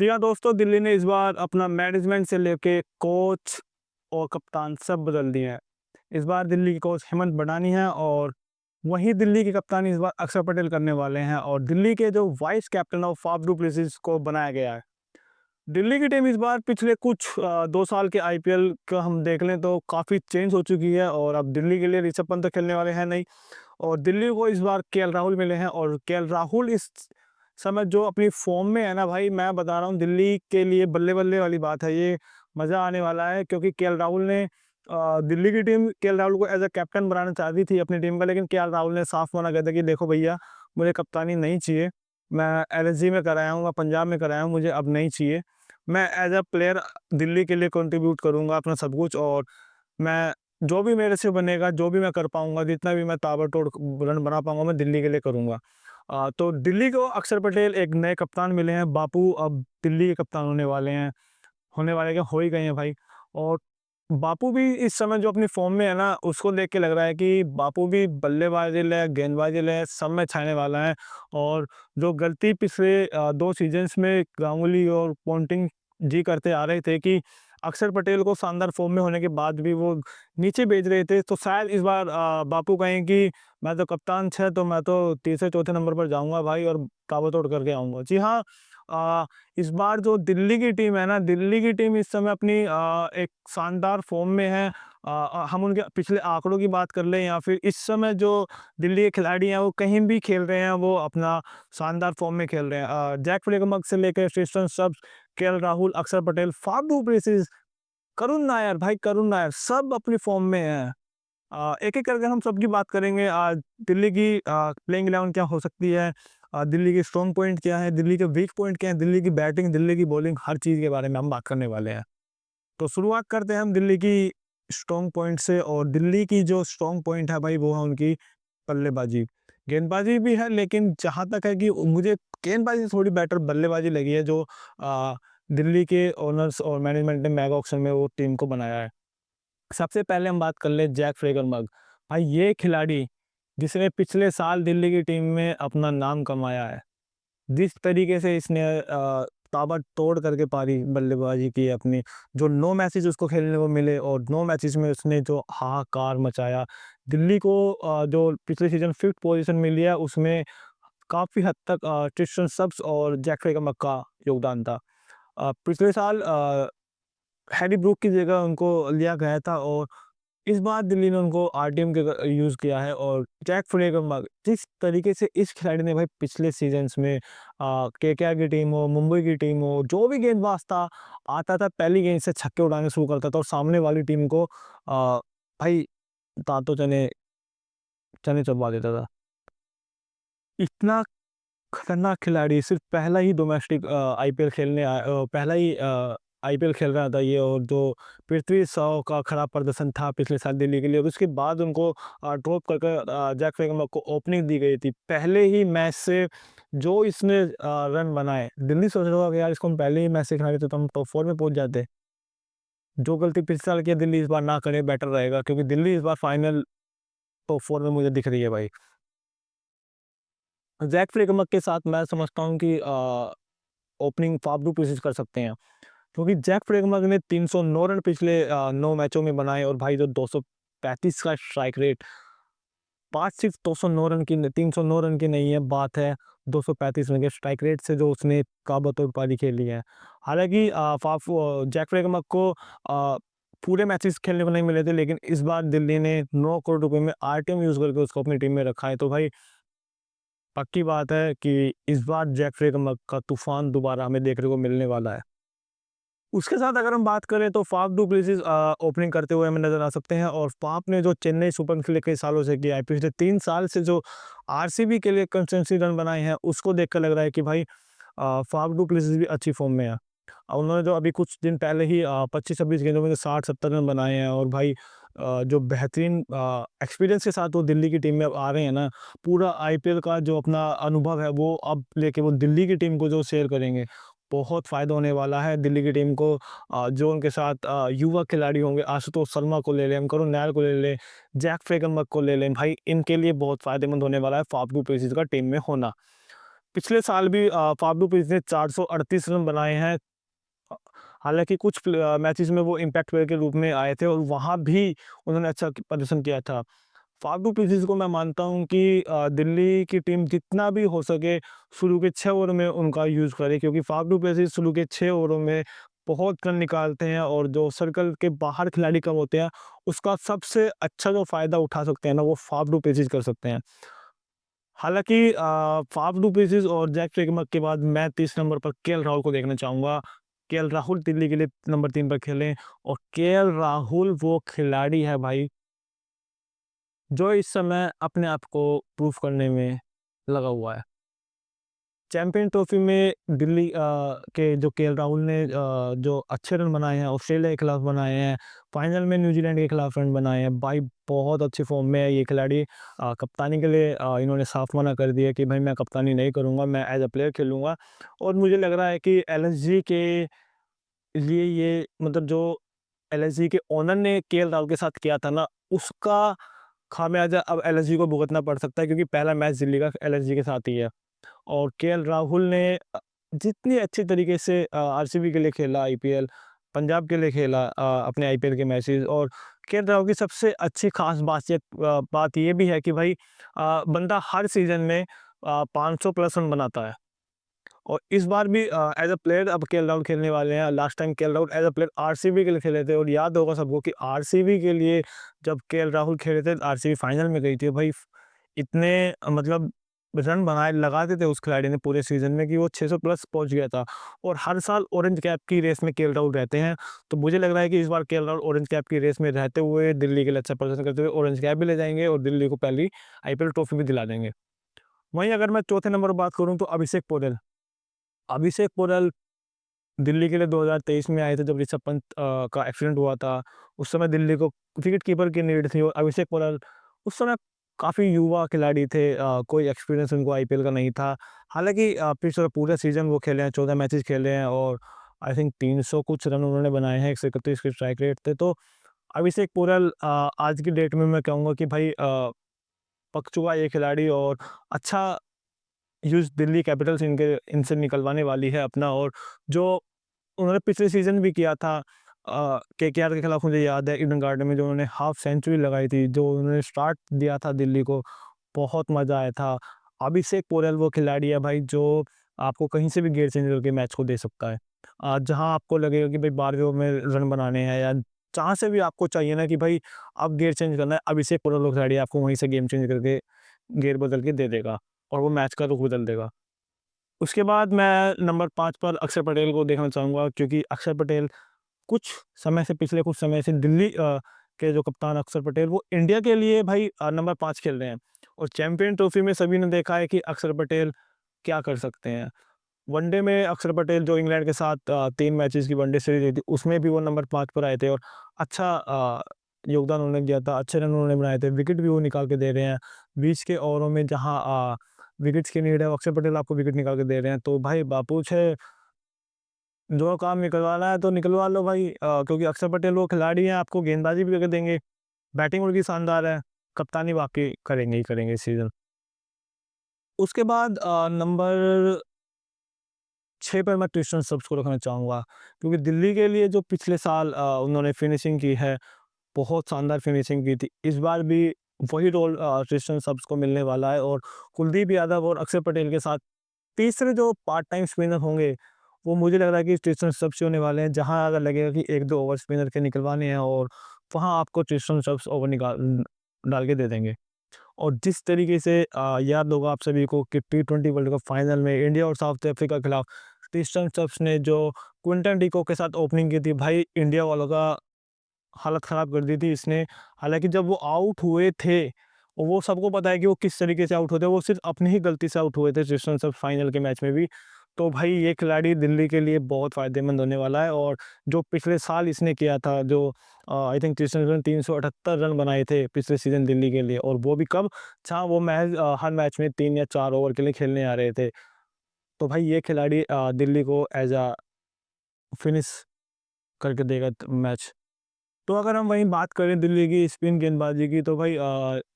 जी हाँ दोस्तों, दिल्ली ने इस बार अपना मैनेजमेंट से लेके कोच और कप्तान सब बदल दिए हैं। इस बार दिल्ली के कोच हेमंत बड़ानी हैं और वहीं दिल्ली की कप्तानी इस बार अक्षर पटेल करने वाले हैं और दिल्ली के जो vice captain of Faf du Plessis को बनाया गया है। दिल्ली की टीम इस बार पिछले कुछ 2 साल के आईपीएल का हम देख लें तो काफ़ी चेंज हो चुकी है और अब दिल्ली के लिए ऋषभ पंत तो खेलने वाले हैं नहीं और दिल्ली को इस बार केएल राहुल मिले हैं और केएल राहुल इस समय जो अपनी फॉर्म में है ना भाई, मैं बता रहा हूँ दिल्ली के लिए बल्ले-बल्ले वाली बात है ये। मज़ा आने वाला है क्योंकि केएल राहुल ने दिल्ली की टीम केएल राहुल को एज़ अ कैप्टन बनाना चाहती थी अपनी टीम का, लेकिन केएल राहुल ने साफ मना कर दिया कि देखो भैया, मुझे कप्तानी नहीं चाहिए। मैं एलएसजी में कराया हूँ, मैं पंजाब में कराया हूँ, मुझे अब नहीं चाहिए। मैं एज़ अ प्लेयर दिल्ली के लिए कंट्रीब्यूट करूँगा अपना सब कुछ और मैं जो भी मेरे से बनेगा, जो भी मैं कर पाऊँगा, जितना भी मैं ताबड़तोड़ रन बना पाऊँगा, मैं दिल्ली के लिए करूँगा। तो दिल्ली को अक्षर पटेल एक नए कप्तान मिले हैं, बापू अब दिल्ली के कप्तान होने वाले हैं, होने वाले क्या, हो ही गए हैं भाई। और बापू भी इस समय जो अपनी फ़ॉर्म में है ना, उसको देख के लग रहा है कि बापू भी बल्लेबाज़ी ले, गेंदबाज़ी ले, सब में छाने वाला है। और जो गलती पिछले 2 सीज़न्स में गांगुली और पोंटिंग जी करते आ रहे थे कि अक्षर पटेल को शानदार फ़ॉर्म में होने के बाद भी वो नीचे भेज रहे थे, तो शायद इस बार बापू कहें कि मैं तो कप्तान छे, तो मैं तो तीसरे चौथे नंबर पर जाऊँगा भाई और ताबड़तोड़ करके आऊँगा। जी हाँ, अ, इस बार जो दिल्ली की टीम है ना, दिल्ली की टीम इस समय अपनी एक शानदार फ़ॉर्म में है। हम उनके पिछले आंकड़ों की बात कर लें या फिर इस समय जो दिल्ली के खिलाड़ी हैं, वो कहीं भी खेल रहे हैं, वो अपना शानदार फ़ॉर्म में खेल रहे हैं। जैक फ्लेगमक से लेकर क्रिस्टन स्टब्स, केएल राहुल, अक्षर Patel, Faf du Plessis, Karun Nair, भाई करुण नायर, सब अपनी फ़ॉर्म में हैं। एक-एक करके हम सबकी बात करेंगे। दिल्ली की प्लेइंग 11 क्या हो सकती है, दिल्ली की स्ट्रॉन्ग पॉइंट क्या है, दिल्ली के वीक पॉइंट क्या है, दिल्ली की बैटिंग, दिल्ली की बॉलिंग, हर चीज़ के बारे में हम बात करने वाले हैं। तो शुरुआत करते हैं हम दिल्ली की स्ट्रॉन्ग पॉइंट से और दिल्ली की जो स्ट्रॉन्ग पॉइंट है भाई, वो है उनकी बल्लेबाजी। गेंदबाजी भी है, लेकिन जहाँ तक है कि मुझे गेंदबाजी से थोड़ी बेटर बल्लेबाजी लगी है जो अ, दिल्ली के ओनर्स और मैनेजमेंट ने मेगा ऑक्शन में वो टीम को बनाया है। सबसे पहले हम बात कर लें जैक फ्लेगलमग। भाई ये खिलाड़ी जिसने पिछले साल दिल्ली की टीम में अपना नाम कमाया है। जिस तरीके से इसने ताबड़तोड़ करके पारी बल्लेबाजी की अपनी, जो 9 मैचेज़ उसको खेलने को मिले और 9 मैचेज़ में उसने जो हाहाकार मचाया। दिल्ली को जो पिछले सीज़न 5th पोज़ीशन मिली है उसमें काफ़ी हद तक ट्रिस्टन सब्स और जैक फ्लेगलमग का योगदान था। पिछले साल हैरी ब्रूक की जगह उनको लिया गया था और इस बार दिल्ली ने उनको आरटीएम के यूज़ किया है और जैक फ्लेगमैन जिस तरीके से इस खिलाड़ी ने भाई पिछले सीज़न्स में केकेआर की टीम हो, मुंबई की टीम हो, जो भी गेंदबाज था, आता था पहली गेंद से छक्के उड़ाने शुरू करता था और सामने वाली टीम को भाई दाँतों चने चने चबवा देता था। इतना खतरनाक खिलाड़ी सिर्फ़ पहला ही डोमेस्टिक आईपीएल खेलने पहला ही आईपीएल खेल रहा था ये और जो पृथ्वी शॉ का खराब प्रदर्शन था पिछले साल दिल्ली के लिए और उसके बाद उनको ड्रॉप कर कर जैक फ्लेगमैन को ओपनिंग दी गई थी। पहले ही मैच से जो इसने रन बनाए, दिल्ली सोच रहा होगा कि यार इसको हम पहले ही मैच से खिला देते तो हम टॉप 4 में पहुँच जाते। जो गलती पिछले साल की है दिल्ली इस बार ना करे, बेटर रहेगा क्योंकि दिल्ली इस बार फाइनल टॉप 4 में मुझे दिख रही है भाई। जैक फ्लेगमैन के साथ मैं समझता हूँ कि ओपनिंग फाफ डू प्लेसिस कर सकते हैं। क्योंकि जैक फ्लेगमैन ने 309 रन पिछले 9 मैचों में बनाए और भाई जो 235 का स्ट्राइक रेट, 5 सिर्फ 209 रन की 309 रन की नहीं है, बात है 235 रन के स्ट्राइक रेट से जो उसने ताबड़तोड़ पारी खेली है। हालाँकि जैक फ्लेगमैन को पूरे मैचेस खेलने को नहीं मिले थे, लेकिन इस बार दिल्ली ने 9 करोड़ रुपए में आरटीएम यूज़ करके उसको अपनी टीम में रखा है। तो भाई पक्की बात है कि इस बार जैक फ्लेगमैन का तूफ़ान दोबारा हमें देखने को मिलने वाला है। उसके साथ अगर हम बात करें तो फाफ डू प्लेसिस ओपनिंग करते हुए हमें नज़र आ सकते हैं और फाफ ने जो चेन्नई सुपर किंग्स के लिए कई सालों से किया है, पिछले 3 साल से जो आरसीबी के लिए कंसिस्टेंसी रन बनाए हैं, उसको देखकर लग रहा है कि भाई फाफ डू प्लेसिस भी अच्छी फ़ॉर्म में है। उन्होंने जो अभी कुछ दिन पहले ही 25-26 गेंदों में जो 60-70 रन बनाए हैं और भाई जो बेहतरीन एक्सपीरियंस के साथ वो दिल्ली की टीम में अब आ रहे हैं ना, पूरा आईपीएल का जो अपना अनुभव है वो अब लेके वो दिल्ली की टीम को जो शेयर करेंगे, बहुत फ़ायदा होने वाला है दिल्ली की टीम को। जो उनके साथ युवा खिलाड़ी होंगे, आशुतोष शर्मा को ले लें, हम करुण नायर को ले लें, जैक फ्लेगमैन को ले लें, भाई इनके लिए बहुत फ़ायदेमंद होने वाला है फाफ डू प्लेसिस का टीम में होना। पिछले साल भी फाफ डू प्लेसिस ने 438 रन बनाए हैं। अ, हालाँकि कुछ मैचेस में वो इम्पैक्ट प्लेयर के रूप में आए थे और वहाँ भी उन्होंने अच्छा प्रदर्शन किया था। फाफ डू प्लेसिस को मैं मानता हूँ कि दिल्ली की टीम जितना भी हो सके शुरू के 6 ओवर में उनका यूज़ करे, क्योंकि फाफ डू प्लेसिस शुरू के 6 ओवरों में बहुत रन निकालते हैं और जो सर्कल के बाहर खिलाड़ी कम होते हैं, उसका सबसे अच्छा जो फ़ायदा उठा सकते हैं ना, वो फाफ डू प्लेसिस कर सकते हैं। हालाँकि फाफ डू प्लेसिस और जैक फ्लेगमर के बाद मैं 30 नंबर पर केएल राहुल को देखना चाहूँगा। केएल राहुल दिल्ली के लिए नंबर 3 पर खेलें और केएल राहुल वो खिलाड़ी है भाई, जो इस समय अपने आप को प्रूव करने में लगा हुआ है। चैंपियन ट्रॉफी में दिल्ली के जो केएल राहुल ने जो अच्छे रन बनाए हैं, ऑस्ट्रेलिया के खिलाफ बनाए हैं, फाइनल में न्यूजीलैंड के खिलाफ रन बनाए हैं। भाई बहुत अच्छी फॉर्म में है ये खिलाड़ी। कप्तानी के लिए इन्होंने साफ मना कर दिया कि भाई मैं कप्तानी नहीं करूँगा, मैं एज़ अ प्लेयर खेलूँगा। और मुझे लग रहा है कि एलएसजी के लिए ये मतलब जो एलएसजी के ओनर ने केएल राहुल के साथ किया था ना, उसका खामियाजा अब एलएसजी को भुगतना पड़ सकता है, क्योंकि पहला मैच दिल्ली का एलएसजी के साथ ही है। और केएल राहुल ने जितनी अच्छी तरीके से आरसीबी के लिए खेला आईपीएल, पंजाब के लिए खेला अपने आईपीएल के मैचेस, और केएल राहुल की सबसे अच्छी खास बात ये भी है कि भाई बंदा हर सीज़न में 500 प्लस रन बनाता है। और इस बार भी एज़ अ प्लेयर अब केएल राहुल खेलने वाले हैं। Last time KL Rahul as a player RCB के लिए खेले थे और याद होगा सबको कि आरसीबी के लिए जब केएल राहुल खेले थे, आरसीबी फाइनल में गई थी भाई। इतने मतलब रन बनाए लगाते थे उस खिलाड़ी ने पूरे सीज़न में कि वो 600 प्लस पहुँच गया था। और हर साल ऑरेंज कैप की रेस में केएल राहुल रहते हैं। तो मुझे लग रहा है कि इस बार केएल राहुल ऑरेंज कैप की रेस में रहते हुए दिल्ली के लिए अच्छा प्रदर्शन करते हुए ऑरेंज कैप भी ले जाएँगे और दिल्ली को पहली आईपीएल ट्रॉफी भी दिला देंगे। वहीं अगर मैं चौथे नंबर पर बात करूँ तो अभिषेक पोरेल। अभिषेक पोरेल दिल्ली के लिए 2023 में आए थे जब ऋषभ पंत का एक्सीडेंट हुआ था। उस समय दिल्ली को विकेट कीपर की नीड थी और अभिषेक पोरेल उस समय काफ़ी युवा खिलाड़ी थे, कोई एक्सपीरियंस उनको आईपीएल का नहीं था। हालाँकि पिछले पूरे सीज़न वो खेले हैं, 14 मैचेस खेले हैं और आई थिंक 300 कुछ रन उन्होंने बनाए हैं, 131 के स्ट्राइक रेट थे। तो अभिषेक पोरेल आज की डेट में मैं कहूँगा कि भाई पक चुका है ये खिलाड़ी और अच्छा यूज़ दिल्ली कैपिटल्स इनसे निकलवाने वाली है अपना। और जो उन्होंने पिछले सीज़न भी किया था केकेआर के खिलाफ, मुझे याद है ईडन गार्डन में जो उन्होंने हाफ सेंचुरी लगाई थी, जो उन्होंने स्टार्ट दिया था दिल्ली को, बहुत मज़ा आया था। अभिषेक पोरेल वो खिलाड़ी है भाई जो आपको कहीं से भी गेयर चेंज करके मैच को दे सकता है। जहाँ आपको लगेगा कि भाई 12वें ओवर में रन बनाने हैं या जहाँ से भी आपको चाहिए ना कि भाई अब गेयर चेंज करना है, अभिषेक पोरेल वो खिलाड़ी आपको वहीं से गेम चेंज करके गेयर बदल के दे देगा और वो मैच का रुख बदल देगा। उसके बाद मैं नंबर 5 पर अक्षर पटेल को देखना चाहूँगा, क्योंकि अक्षर पटेल पिछले कुछ समय से दिल्ली के जो कप्तान अक्षर पटेल वो इंडिया के लिए भाई नंबर 5 खेल रहे हैं। और चैंपियन ट्रॉफी में सभी ने देखा है कि अक्षर पटेल क्या कर सकते हैं। वनडे में अक्षर पटेल जो इंग्लैंड के साथ 3 मैचेस की वनडे सीरीज़ हुई थी, उसमें भी वो नंबर 5 पर आए थे और अच्छा योगदान उन्होंने दिया था, अच्छे रन उन्होंने बनाए थे, विकेट भी वो निकाल के दे रहे हैं। बीच के ओवरों में जहाँ विकेट्स की नीड है, अक्षर पटेल आपको विकेट निकाल के दे रहे हैं। तो भाई बापूछ है, जो काम निकलवाना है तो निकलवा लो भाई, क्योंकि अक्षर पटेल वो खिलाड़ी हैं, आपको गेंदबाजी भी करके देंगे, बैटिंग उनकी शानदार है, कप्तानी वाक़ई करेंगे ही करेंगे इस सीज़न। उसके बाद नंबर 6 पर मैं क्रिस्टन सब्स को रखना चाहूँगा, क्योंकि दिल्ली के लिए जो पिछले साल उन्होंने फिनिशिंग की है, बहुत शानदार फिनिशिंग की थी। इस बार भी वही रोल क्रिस्टन सब्स को मिलने वाला है और कुलदीप यादव और अक्षर पटेल के साथ तीसरे जो पार्ट टाइम स्पिनर होंगे, वो मुझे लग रहा है कि ट्रिस्टन सब्स ही होने वाले हैं। जहाँ अगर लगेगा कि 1-2 ओवर स्पिनर के निकलवाने हैं और वहाँ आपको ट्रिस्टन सब्स ओवर डाल के दे देंगे। और जिस तरीके से याद होगा आप सभी को कि टी20 वर्ल्ड कप फाइनल में इंडिया और साउथ अफ्रीका के खिलाफ ट्रिस्टन सब्स ने जो क्विंटन डिकॉक के साथ ओपनिंग की थी, भाई इंडिया वालों का हालत ख़राब कर दी थी इसने। हालाँकि जब वो आउट हुए थे, और वो सबको पता है कि वो किस तरीके से आउट होते हैं, वो सिर्फ़ अपनी ही गलती से आउट हुए थे क्रिस्टन सब फाइनल के मैच में भी। तो भाई ये खिलाड़ी दिल्ली के लिए बहुत फ़ायदेमंद होने वाला है। और जो पिछले साल इसने किया था, जो आई थिंक क्रिस्टन ने 378 रन बनाए थे पिछले सीज़न दिल्ली के लिए, और वो भी कब? जहाँ वो हर मैच में 3 या 4 ओवर के लिए खेलने आ रहे थे। तो भाई ये खिलाड़ी दिल्ली को एज़ अ फिनिश करके देगा मैच। तो अगर हम वहीं बात करें दिल्ली की स्पिन गेंदबाजी की, तो भाई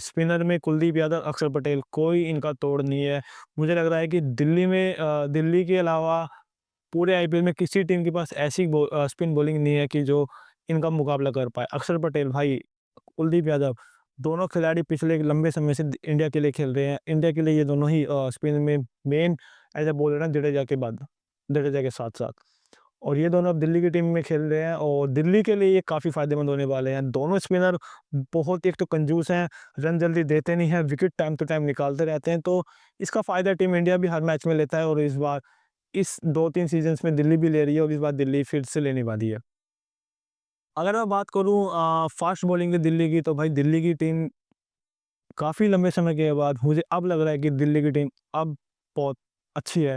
स्पिनर में कुलदीप यादव, अक्षर पटेल, कोई इनका तोड़ नहीं है। मुझे लग रहा है कि दिल्ली में दिल्ली के अलावा पूरे आईपीएल में किसी टीम के पास ऐसी स्पिन बॉलिंग नहीं है कि जो इनका मुकाबला कर पाए। अक्षर पटेल भाई, कुलदीप यादव, दोनों खिलाड़ी पिछले एक लंबे समय से इंडिया के लिए खेल रहे हैं। इंडिया के लिए ये दोनों ही स्पिन में मेन एज ए बॉलर हैं, जडेजा के बाद, जडेजा के साथ-साथ। और ये दोनों अब दिल्ली की टीम में खेल रहे हैं और दिल्ली के लिए ये काफ़ी फ़ायदेमंद होने वाले हैं। दोनों स्पिनर बहुत एक तो कंजूस हैं, रन जल्दी देते नहीं हैं, विकेट टाइम टू टाइम निकालते रहते हैं, तो इसका फ़ायदा टीम इंडिया भी हर मैच में लेता है और इस बार इस 2-3 सीज़न्स में दिल्ली भी ले रही है और इस बार दिल्ली फिर से लेने वाली है। अगर मैं बात करूँ फ़ास्ट बॉलिंग की दिल्ली की, तो भाई दिल्ली की टीम काफ़ी लंबे समय के बाद मुझे अब लग रहा है कि दिल्ली की टीम अब बहुत अच्छी है।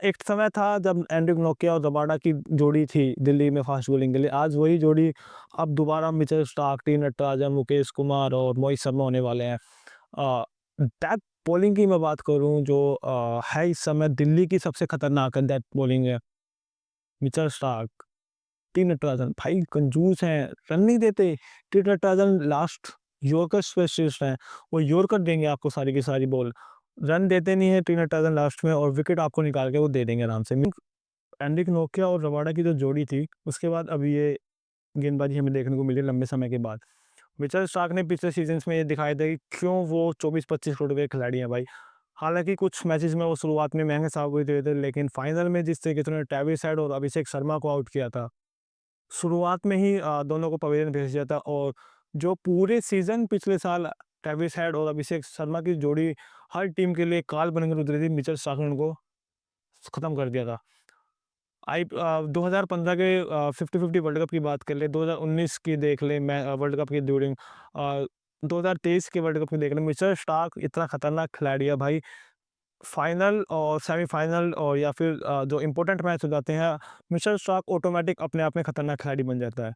एक समय था जब एंड्रिक नोकिया और रबाडा की जोड़ी थी दिल्ली में फ़ास्ट बॉलिंग के लिए, आज वही जोड़ी अब दोबारा Mitchell Starc, T Natarajan, Mukesh Kumar और मोहित शर्मा होने वाले हैं। डेथ बॉलिंग की मैं बात करूँ जो है इस समय दिल्ली की सबसे खतरनाक डेथ बॉलिंग है, मिचेल स्टार्क, टी नटराजन, भाई कंजूस हैं, रन नहीं देते। T Natarajan last yorker specialist हैं, वो यॉर्कर देंगे आपको सारी की सारी बॉल। रन देते नहीं है टी नटराजन लास्ट में और विकेट आपको निकाल के वो दे देंगे आराम से। एंड्रिक नोकिया और रबाडा की जो जोड़ी थी, उसके बाद अब ये गेंदबाजी हमें देखने को मिली लंबे समय के बाद। मिचेल स्टार्क ने पिछले सीज़न्स में ये दिखाया था कि क्यों वो 24-25 करोड़ के खिलाड़ी हैं भाई। हालाँकि कुछ मैचेज़ में वो शुरुआत में महँगे साबित हुए थे, लेकिन फाइनल में जिस तरीके से उन्होंने ट्रेविस हेड और अभिषेक शर्मा को आउट किया था, शुरुआत में ही दोनों को पवेलियन भेज दिया था और जो पूरे सीज़न पिछले साल ट्रेविस हेड और अभिषेक शर्मा की जोड़ी हर टीम के लिए काल बनकर उतरी थी, मिचेल स्टार्क ने उनको खत्म कर दिया था। 2015 के 50-50 वर्ल्ड कप की बात कर लें, 2019 की देख लें, मैं वर्ल्ड कप की ड्यूरिंग 2023 के वर्ल्ड कप की देख लें, मिचेल स्टार्क इतना खतरनाक खिलाड़ी है भाई। फाइनल और सेमीफाइनल और या फिर जो इम्पोर्टेंट मैच हो जाते हैं, मिचेल स्टार्क ऑटोमेटिक अपने आप में खतरनाक खिलाड़ी बन जाता है।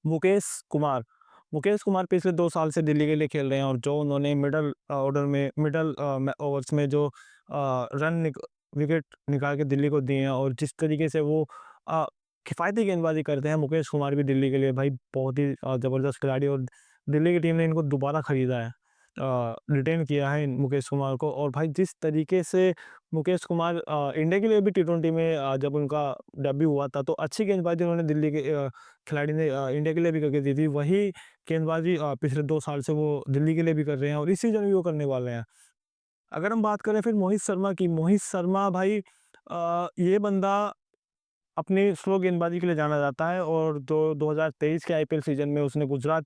मुकेश कुमार, मुकेश कुमार पिछले 2 साल से दिल्ली के लिए खेल रहे हैं और जो उन्होंने मिडल ऑर्डर में मिडल ओवर्स में जो रन विकेट निकाल के दिल्ली को दिए हैं और जिस तरीके से वो अ, किफ़ायती गेंदबाजी करते हैं, मुकेश कुमार भी दिल्ली के लिए भाई बहुत ही ज़बरदस्त खिलाड़ी और दिल्ली की टीम ने इनको दोबारा खरीदा है। रिटेन किया है इन मुकेश कुमार को और भाई जिस तरीके से मुकेश कुमार इंडिया के लिए भी टी20 में जब उनका डेब्यू हुआ था, तो अच्छी गेंदबाजी उन्होंने दिल्ली के खिलाड़ी ने इंडिया के लिए भी करके दी थी। वही गेंदबाजी पिछले 2 साल से वो दिल्ली के लिए भी कर रहे हैं और इस सीज़न भी वो करने वाले हैं। अगर हम बात करें फिर मोहित शर्मा की, मोहित शर्मा भाई ये बंदा अपनी स्लो गेंदबाजी के लिए जाना जाता है और जो 2023 के आईपीएल सीज़न में उसने गुजरात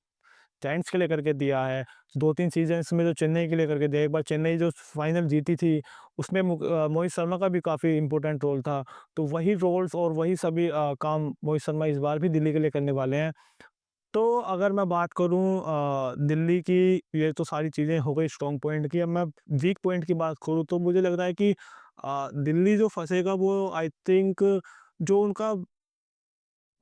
जायंट्स के लिए करके दिया है। 2-3 सीज़न्स में जो चेन्नई के लिए करके दिया, एक बार चेन्नई जो फाइनल जीती थी, उसमें मोहित शर्मा का भी काफ़ी इम्पोर्टेंट रोल था। तो वही रोल्स और वही सभी काम मोहित शर्मा इस बार भी दिल्ली के लिए करने वाले हैं। तो अगर मैं बात करूँ दिल्ली की, ये तो सारी चीज़ें हो गई स्ट्रॉन्ग पॉइंट की, अब मैं वीक पॉइंट की बात करूँ तो मुझे लग रहा है कि दिल्ली जो फँसेगा वो आई थिंक जो उनका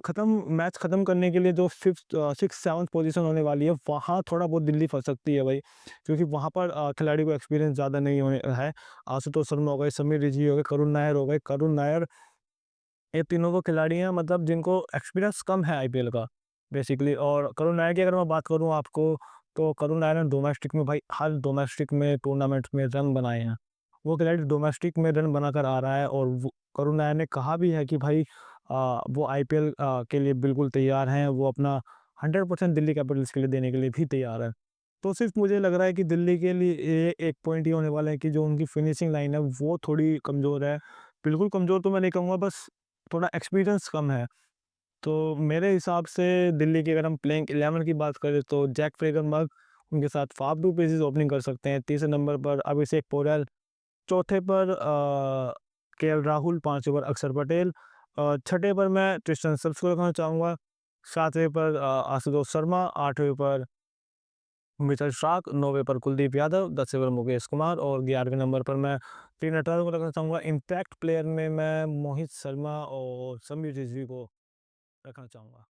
मैच ख़त्म करने के लिए जो 6th-7th पोज़ीशन होने वाली है, वहाँ थोड़ा बहुत दिल्ली फँस सकती है भाई। क्योंकि वहाँ पर खिलाड़ी को एक्सपीरियंस ज़्यादा नहीं होने है। आशुतोष शर्मा हो गए, समीर रिजी हो गए, करुण नायर हो गए। करुण नायर, ये तीनों वो खिलाड़ी हैं मतलब जिनको एक्सपीरियंस कम है आईपीएल का बेसिकली। और करुण नायर की अगर मैं बात करूँ आपको, तो करुण नायर ने डोमेस्टिक में भाई हर डोमेस्टिक में टूर्नामेंट में रन बनाए हैं। वो खिलाड़ी डोमेस्टिक में रन बनाकर आ रहा है और वो करुण नायर ने कहा भी है कि भाई वो आईपीएल के लिए बिल्कुल तैयार हैं। वो अपना 100% दिल्ली कैपिटल्स के लिए देने के लिए भी तैयार है। तो सिर्फ़ मुझे लग रहा है कि दिल्ली के लिए ये एक पॉइंट ये होने वाला है कि जो उनकी फिनिशिंग लाइन है वो थोड़ी कमज़ोर है। बिल्कुल कमज़ोर तो मैं नहीं कहूँगा, बस थोड़ा एक्सपीरियंस कम है। तो मेरे हिसाब से दिल्ली की अगर हम प्लेइंग 11 की बात करें तो जैक फ्रेगनबर्ग, उनके साथ फाफ डू प्लेसिस ओपनिंग कर सकते हैं। तीसरे नंबर पर अभिषेक पोरेल, चौथे पर केएल राहुल, पाँचवें पर अक्षर पटेल, छठे पर मैं ट्रिस्टन सल्स को रखना चाहूँगा, सातवें पर आशुतोष शर्मा, आठवें पर मिचेल स्टार्क, नौवें पर कुलदीप यादव, 10वें पर मुकेश कुमार और 11वें नंबर पर मैं टी नटराजन को रखना चाहूँगा। इम्पैक्ट प्लेयर में मैं मोहित शर्मा और समीर रिजवी को रखना चाहूँगा।